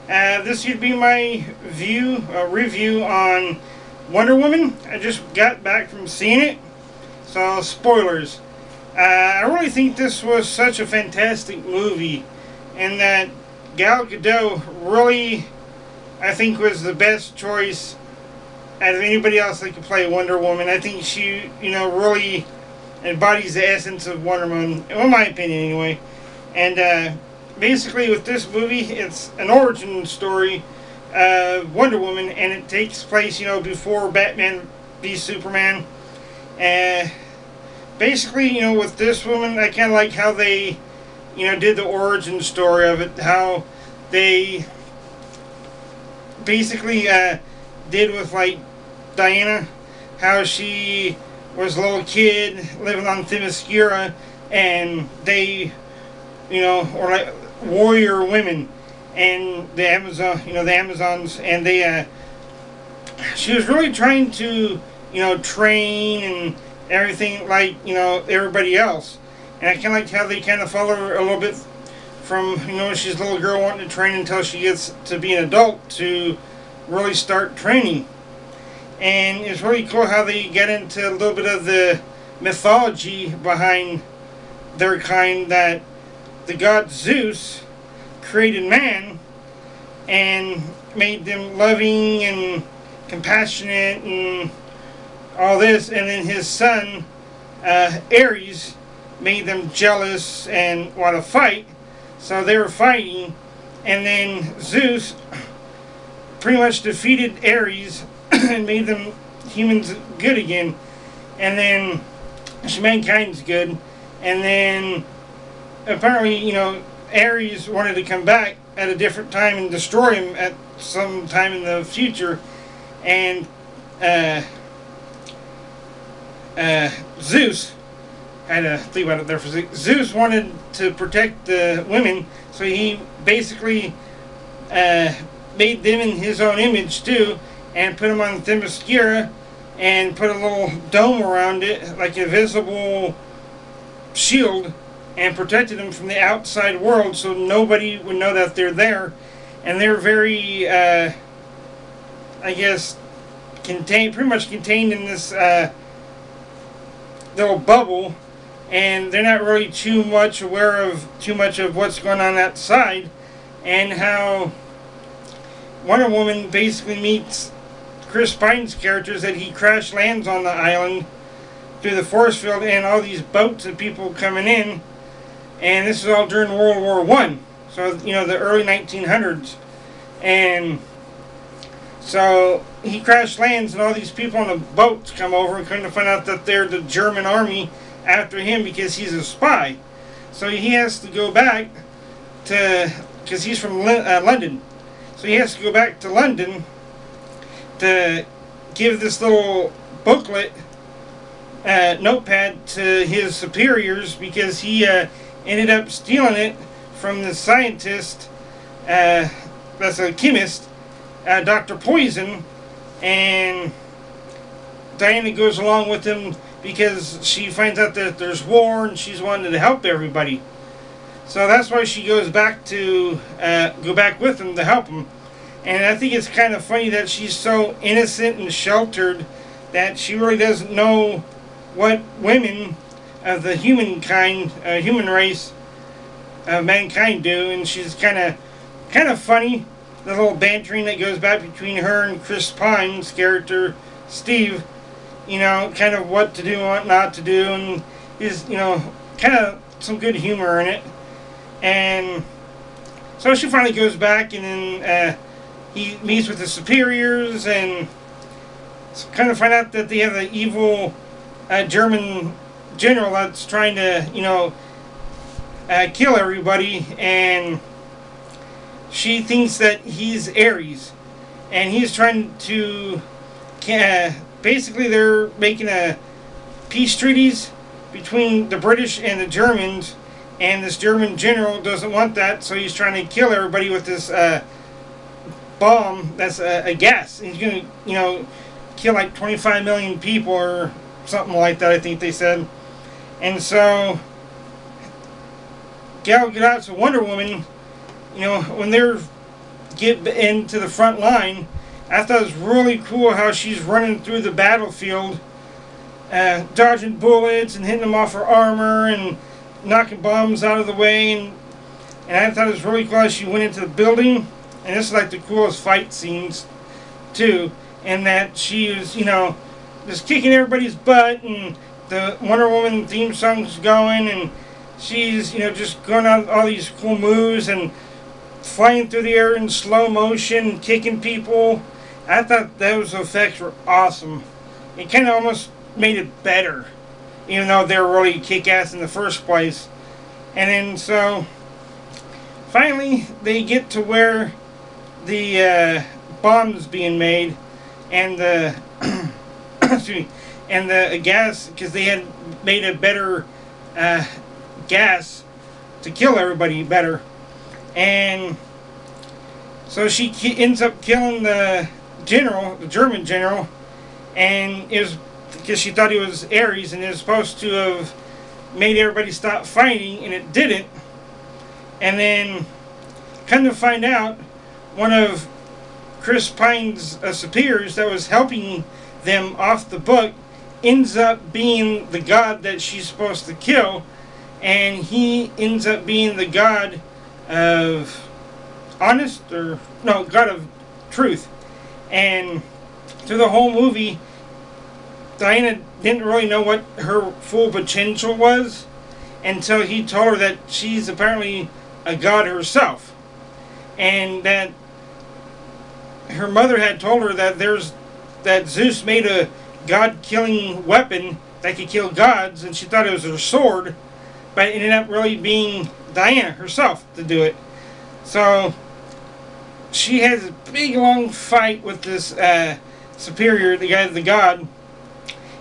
This would be my review on Wonder Woman. I just got back from seeing it, so spoilers. I really think this was such a fantastic movie, and that Gal Gadot really, I think, was the best choice out of anybody else that could play Wonder Woman. I think she, really embodies the essence of Wonder Woman, in my opinion, anyway. And basically, with this movie, it's an origin story of Wonder Woman, and it takes place, before Batman v Superman. And basically, with this woman, I kind of like how they, did the origin story of it. How they basically did with like Diana, how she was a little kid living on Themyscira, and they, or like warrior women, and the Amazons, and they, she was really trying to, train and everything like, everybody else. And I kind of liked how they kind of follow her a little bit from, she's a little girl wanting to train until she gets to be an adult to really start training. And it's really cool how they get into a little bit of the mythology behind their kind, that the god Zeus created man and made them loving and compassionate and all this, and then his son Ares made them jealous and want to fight, so they were fighting, and then Zeus pretty much defeated Ares and made them humans good again, and then mankind's good, and then apparently, Ares wanted to come back at a different time and destroy him at some time in the future, and Zeus, I had to think about it there for a second. Zeus wanted to protect the women, so he basically made them in his own image too, and put them on Themyscira, and put a little dome around it, like a visible shield, and protected them from the outside world, so nobody would know that they're there. And they're very, I guess, pretty much contained in this little bubble, and they're not really too much aware of what's going on outside, and how Wonder Woman basically meets Chris Pine's characters, that he crash lands on the island through the force field, and all these boats and people coming in, and this is all during World War One, so the early 1900s, and so he crash lands, and all these people on the boats come over and come to find out that they're the German army after him because he's a spy. So he has to go back to, because he's from London, so he has to go back to London to give this little booklet, notepad, to his superiors, because he ended up stealing it from the scientist, that's a chemist, Dr. Poison, and Diana goes along with him because she finds out that there's war and she's wanting to help everybody. So that's why she goes back to go back with him to help him. And I think it's kind of funny that she's so innocent and sheltered that she really doesn't know what women of the human race of mankind do, and she's kind of funny. The little bantering that goes back between her and Chris Pine's character Steve, kind of what to do and what not to do, and is kind of some good humor in it. And so she finally goes back, and then he meets with the superiors, and kind of find out that they have an evil German general that's trying to, kill everybody, and she thinks that he's Ares, and he's trying to, basically they're making a peace treaties between the British and the Germans, and this German general doesn't want that, so he's trying to kill everybody with this bomb that's a gas. He's going to, kill like 25 million people or something like that, I think they said. And so Gal Gadot's Wonder Woman, when they're get into the front line. I thought it was really cool how she's running through the battlefield, dodging bullets and hitting them off her armor and knocking bombs out of the way. And I thought it was really cool how she went into the building. And this is like the coolest fight scenes too. And that she was, you know, just kicking everybody's butt, and the Wonder Woman theme song's going, and she's, you know, just going out all these cool moves and flying through the air in slow motion, kicking people. I thought those effects were awesome. It kind of almost made it better, even though they were really kick-ass in the first place. And then so finally they get to where the bomb's being made, and the excuse me, and the gas, because they had made a better gas to kill everybody better. And so she ends up killing the general, the German general, and it was because she thought he was Ares, and it was supposed to have made everybody stop fighting, and it didn't. And then come to find out, one of Chris Pine's superiors that was helping them off the book ends up being the god that she's supposed to kill, and he ends up being the god of god of truth. And through the whole movie, Diana didn't really know what her full potential was until he told her that she's apparently a god herself, and that her mother had told her that Zeus made a god-killing weapon that could kill gods, and she thought it was her sword, but it ended up really being Diana herself to do it. So she has a big long fight with this superior, the god,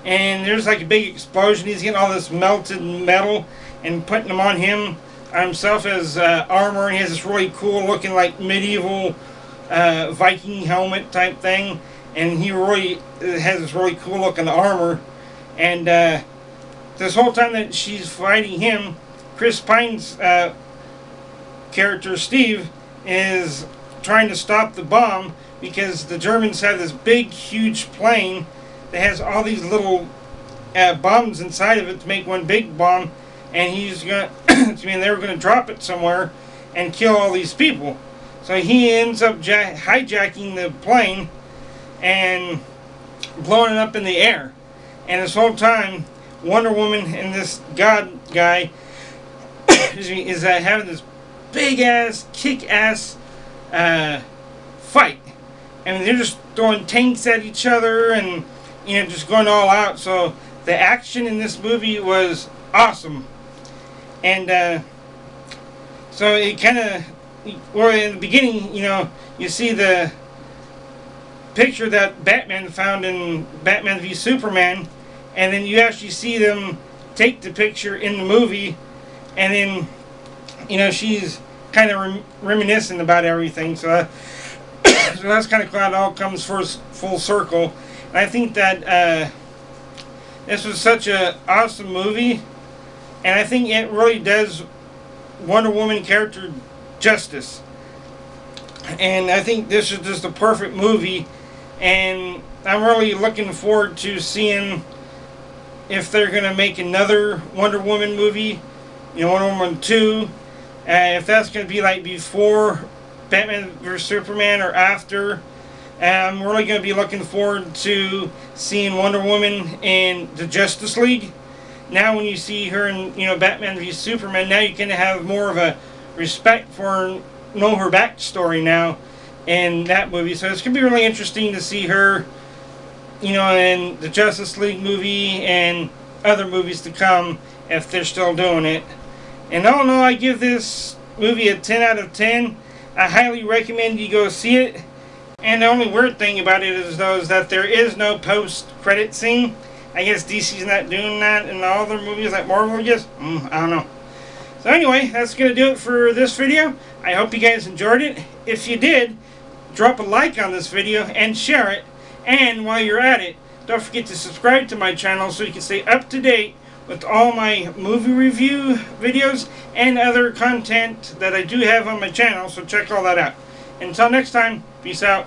and there's like a big explosion. He's getting all this melted metal and putting them on himself as armor, and he has this really cool looking like medieval Viking helmet type thing, and he really has this really cool looking armor. And this whole time that she's fighting him, Chris Pine's character Steve is trying to stop the bomb, because the Germans have this big huge plane that has all these little bombs inside of it to make one big bomb, and he's gonna they were gonna drop it somewhere and kill all these people. So he ends up hijacking the plane and blowing it up in the air. And this whole time, Wonder Woman and this god guy is having this big ass, kick ass fight. And they're just throwing tanks at each other and, you know, just going all out. So the action in this movie was awesome. And so it kind of, well, in the beginning, you know, you see the picture that Batman found in Batman v Superman, and then you actually see them take the picture in the movie, and then, you know, she's kind of reminiscing about everything. So, so that's kind of cool. It all comes full circle. And I think that this was such an awesome movie, and I think it really does Wonder Woman character justice. And I think this is just a perfect movie, and I'm really looking forward to seeing if they're going to make another Wonder Woman movie, you know, Wonder Woman 2, if that's going to be like before Batman vs Superman or after. I'm really going to be looking forward to seeing Wonder Woman in the Justice League. Now when you see her in, you know, Batman v Superman, now you can have more of a respect for her, know her backstory now in that movie. So it's going to be really interesting to see her, you know, in the Justice League movie and other movies to come, if they're still doing it. And all in all, I give this movie a 10 out of 10. I highly recommend you go see it. And the only weird thing about it is, though, is that there is no post-credit scene. I guess DC's not doing that in all their movies like Marvel, I guess. I don't know. So anyway, that's going to do it for this video. I hope you guys enjoyed it. If you did, drop a like on this video and share it. And while you're at it, don't forget to subscribe to my channel so you can stay up to date with all my movie review videos and other content that I do have on my channel. So check all that out. Until next time, peace out.